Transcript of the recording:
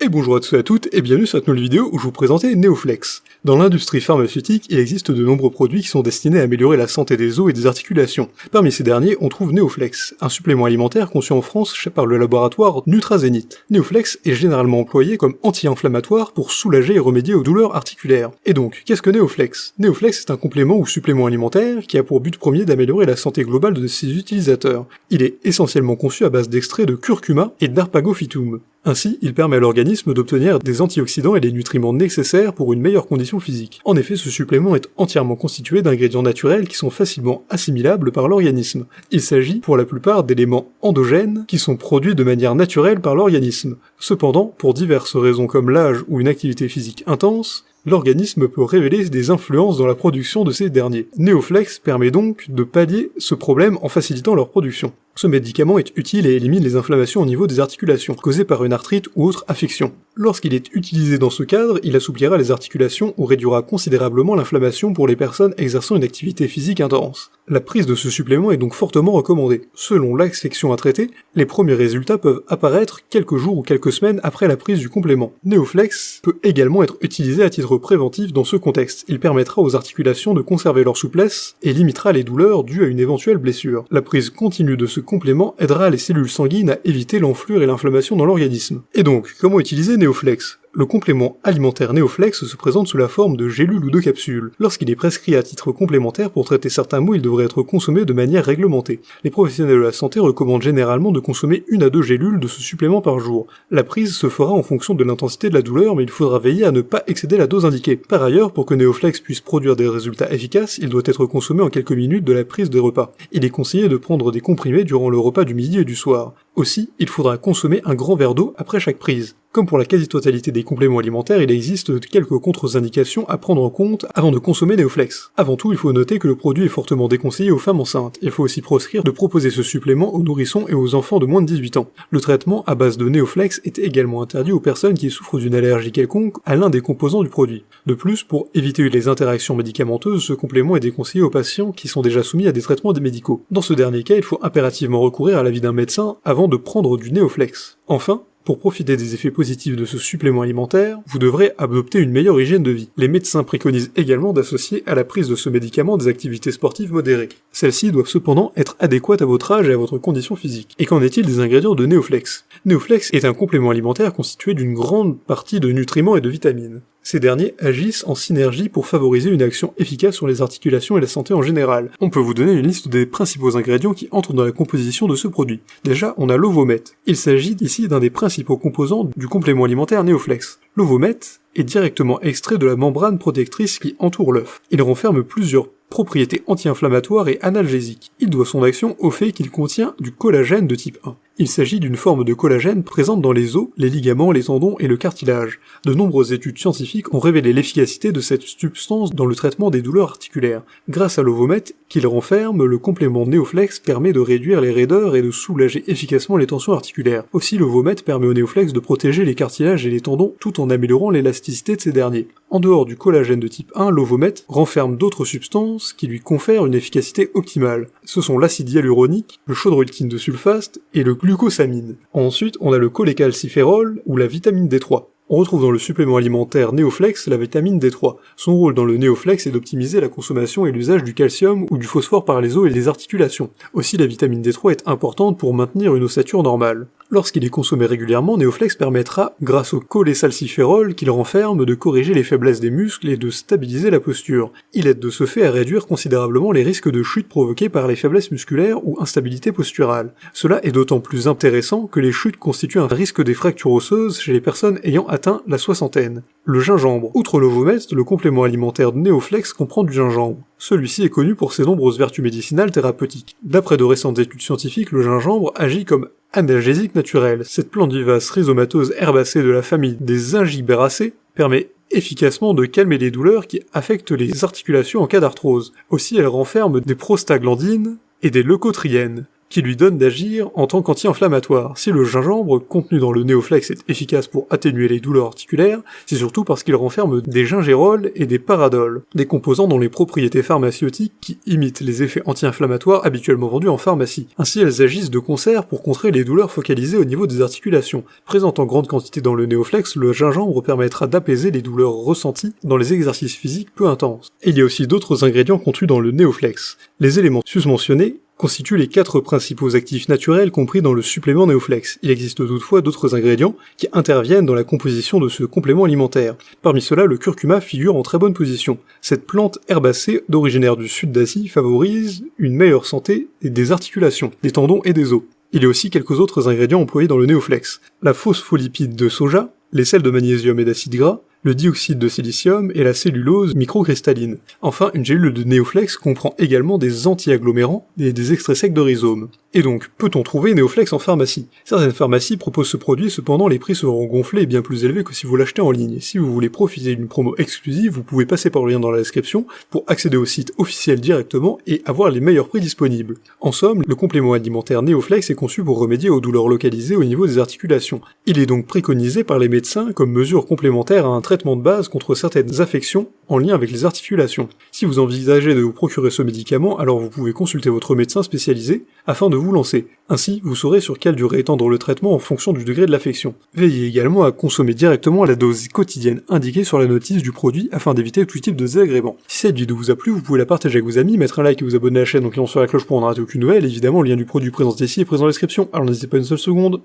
Et bonjour à tous et à toutes, et bienvenue sur cette nouvelle vidéo où je vous présentais Neoflex. Dans l'industrie pharmaceutique, il existe de nombreux produits qui sont destinés à améliorer la santé des os et des articulations. Parmi ces derniers, on trouve Neoflex, un supplément alimentaire conçu en France par le laboratoire NutraZénith. Neoflex est généralement employé comme anti-inflammatoire pour soulager et remédier aux douleurs articulaires. Et donc, qu'est-ce que Neoflex? Neoflex est un complément ou supplément alimentaire qui a pour but premier d'améliorer la santé globale de ses utilisateurs. Il est essentiellement conçu à base d'extraits de curcuma et d'arpagophytum. Ainsi, il permet à l'organisme d'obtenir des antioxydants et les nutriments nécessaires pour une meilleure condition physique. En effet, ce supplément est entièrement constitué d'ingrédients naturels qui sont facilement assimilables par l'organisme. Il s'agit pour la plupart d'éléments endogènes qui sont produits de manière naturelle par l'organisme. Cependant, pour diverses raisons comme l'âge ou une activité physique intense, l'organisme peut révéler des influences dans la production de ces derniers. Neoflex permet donc de pallier ce problème en facilitant leur production. Ce médicament est utile et élimine les inflammations au niveau des articulations, causées par une arthrite ou autre affection. Lorsqu'il est utilisé dans ce cadre, il assouplira les articulations ou réduira considérablement l'inflammation pour les personnes exerçant une activité physique intense. La prise de ce supplément est donc fortement recommandée. Selon l'affection à traiter, les premiers résultats peuvent apparaître quelques jours ou quelques semaines après la prise du complément. Neoflex peut également être utilisé à titre préventif dans ce contexte. Il permettra aux articulations de conserver leur souplesse et limitera les douleurs dues à une éventuelle blessure. La prise continue de ce complément aidera les cellules sanguines à éviter l'enflure et l'inflammation dans l'organisme. Et donc, comment utiliser Neoflex ? Le complément alimentaire Neoflex se présente sous la forme de gélules ou de capsules. Lorsqu'il est prescrit à titre complémentaire pour traiter certains maux, il devrait être consommé de manière réglementée. Les professionnels de la santé recommandent généralement de consommer 1 à 2 gélules de ce supplément par jour. La prise se fera en fonction de l'intensité de la douleur, mais il faudra veiller à ne pas excéder la dose indiquée. Par ailleurs, pour que Neoflex puisse produire des résultats efficaces, il doit être consommé en quelques minutes de la prise des repas. Il est conseillé de prendre des comprimés durant le repas du midi et du soir. Aussi, il faudra consommer un grand verre d'eau après chaque prise. Comme pour la quasi-totalité des compléments alimentaires, il existe quelques contre-indications à prendre en compte avant de consommer Neoflex. Avant tout, il faut noter que le produit est fortement déconseillé aux femmes enceintes. Il faut aussi proscrire de proposer ce supplément aux nourrissons et aux enfants de moins de 18 ans. Le traitement à base de Neoflex est également interdit aux personnes qui souffrent d'une allergie quelconque à l'un des composants du produit. De plus, pour éviter les interactions médicamenteuses, ce complément est déconseillé aux patients qui sont déjà soumis à des traitements médicaux. Dans ce dernier cas, il faut impérativement recourir à l'avis d'un médecin avant de prendre du Neoflex. Enfin, pour profiter des effets positifs de ce supplément alimentaire, vous devrez adopter une meilleure hygiène de vie. Les médecins préconisent également d'associer à la prise de ce médicament des activités sportives modérées. Celles-ci doivent cependant être adéquates à votre âge et à votre condition physique. Et qu'en est-il des ingrédients de Neoflex ? Neoflex est un complément alimentaire constitué d'une grande partie de nutriments et de vitamines. Ces derniers agissent en synergie pour favoriser une action efficace sur les articulations et la santé en général. On peut vous donner une liste des principaux ingrédients qui entrent dans la composition de ce produit. Déjà, on a l'ovomètre. Il s'agit ici d'un des principaux composants du complément alimentaire Neoflex. L'ovomètre est directement extrait de la membrane protectrice qui entoure l'œuf. Il renferme plusieurs propriétés anti-inflammatoires et analgésiques. Il doit son action au fait qu'il contient du collagène de type 1. Il s'agit d'une forme de collagène présente dans les os, les ligaments, les tendons et le cartilage. De nombreuses études scientifiques ont révélé l'efficacité de cette substance dans le traitement des douleurs articulaires. Grâce à l'ovomètre qu'il renferme, le complément Neoflex permet de réduire les raideurs et de soulager efficacement les tensions articulaires. Aussi, l'ovomètre permet au Neoflex de protéger les cartilages et les tendons tout en améliorant l'élasticité de ces derniers. En dehors du collagène de type 1, l'ovomètre renferme d'autres substances qui lui confèrent une efficacité optimale. Ce sont l'acide hyaluronique, le chaudrolitine de sulfate et le glucosamine. Ensuite, on a le cholécalciférol ou la vitamine D3. On retrouve dans le supplément alimentaire Neoflex la vitamine D3. Son rôle dans le Neoflex est d'optimiser la consommation et l'usage du calcium ou du phosphore par les os et les articulations. Aussi, la vitamine D3 est importante pour maintenir une ossature normale. Lorsqu'il est consommé régulièrement, Neoflex permettra, grâce au cholécalciférol qu'il renferme, de corriger les faiblesses des muscles et de stabiliser la posture. Il aide de ce fait à réduire considérablement les risques de chute provoqués par les faiblesses musculaires ou instabilité posturale. Cela est d'autant plus intéressant que les chutes constituent un risque des fractures osseuses chez les personnes ayant atteint la soixantaine. Le gingembre. Outre l'ovomètre, le complément alimentaire de Neoflex comprend du gingembre. Celui-ci est connu pour ses nombreuses vertus médicinales thérapeutiques. D'après de récentes études scientifiques, le gingembre agit comme analgésique naturel. Cette plante vivace rhizomateuse herbacée de la famille des Ingiberacées permet efficacement de calmer les douleurs qui affectent les articulations en cas d'arthrose. Aussi, elle renferme des prostaglandines et des leucotriènes. qui lui donne d'agir en tant qu'anti-inflammatoire. Si le gingembre contenu dans le Néoflex est efficace pour atténuer les douleurs articulaires, c'est surtout parce qu'il renferme des gingérols et des paradols, des composants dont les propriétés pharmaceutiques qui imitent les effets anti-inflammatoires habituellement vendus en pharmacie. Ainsi, elles agissent de concert pour contrer les douleurs focalisées au niveau des articulations. Présent en grande quantité dans le Néoflex, le gingembre permettra d'apaiser les douleurs ressenties dans les exercices physiques peu intenses. Et il y a aussi d'autres ingrédients contenus dans le Néoflex. Les éléments susmentionnés constituent les 4 principaux actifs naturels compris dans le supplément Néoflex. Il existe toutefois d'autres ingrédients qui interviennent dans la composition de ce complément alimentaire. Parmi ceux-là, le curcuma figure en très bonne position. Cette plante herbacée d'originaire du sud d'Asie favorise une meilleure santé des articulations, des tendons et des os. Il y a aussi quelques autres ingrédients employés dans le Néoflex. La phospholipide de soja, les sels de magnésium et d'acides gras, le dioxyde de silicium et la cellulose microcristalline. Enfin, une gélule de Néoflex comprend également des anti-agglomérants et des extraits secs de rhizome. Et donc, peut-on trouver Néoflex en pharmacie? Certaines pharmacies proposent ce produit, cependant les prix seront gonflés et bien plus élevés que si vous l'achetez en ligne. Si vous voulez profiter d'une promo exclusive, vous pouvez passer par le lien dans la description pour accéder au site officiel directement et avoir les meilleurs prix disponibles. En somme, le complément alimentaire Néoflex est conçu pour remédier aux douleurs localisées au niveau des articulations. Il est donc préconisé par les médecins comme mesure complémentaire à un traitement de base contre certaines affections en lien avec les articulations. Si vous envisagez de vous procurer ce médicament, alors vous pouvez consulter votre médecin spécialisé afin de vous lancer. Ainsi, vous saurez sur quelle durée étendre le traitement en fonction du degré de l'affection. Veillez également à consommer directement la dose quotidienne indiquée sur la notice du produit afin d'éviter tout type de désagrément. Si cette vidéo vous a plu, vous pouvez la partager avec vos amis, mettre un like et vous abonner à la chaîne en cliquant sur la cloche pour ne rater aucune nouvelle. Évidemment, le lien du produit présenté ici est présent dans la description, alors n'hésitez pas une seule seconde.